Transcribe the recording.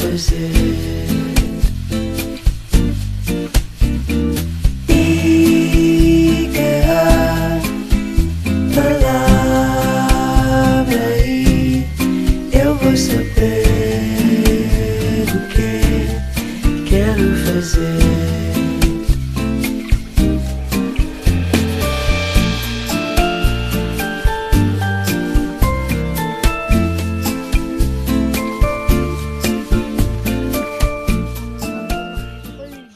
fazer. Diga a palavra e eu vou saber o que quero fazer.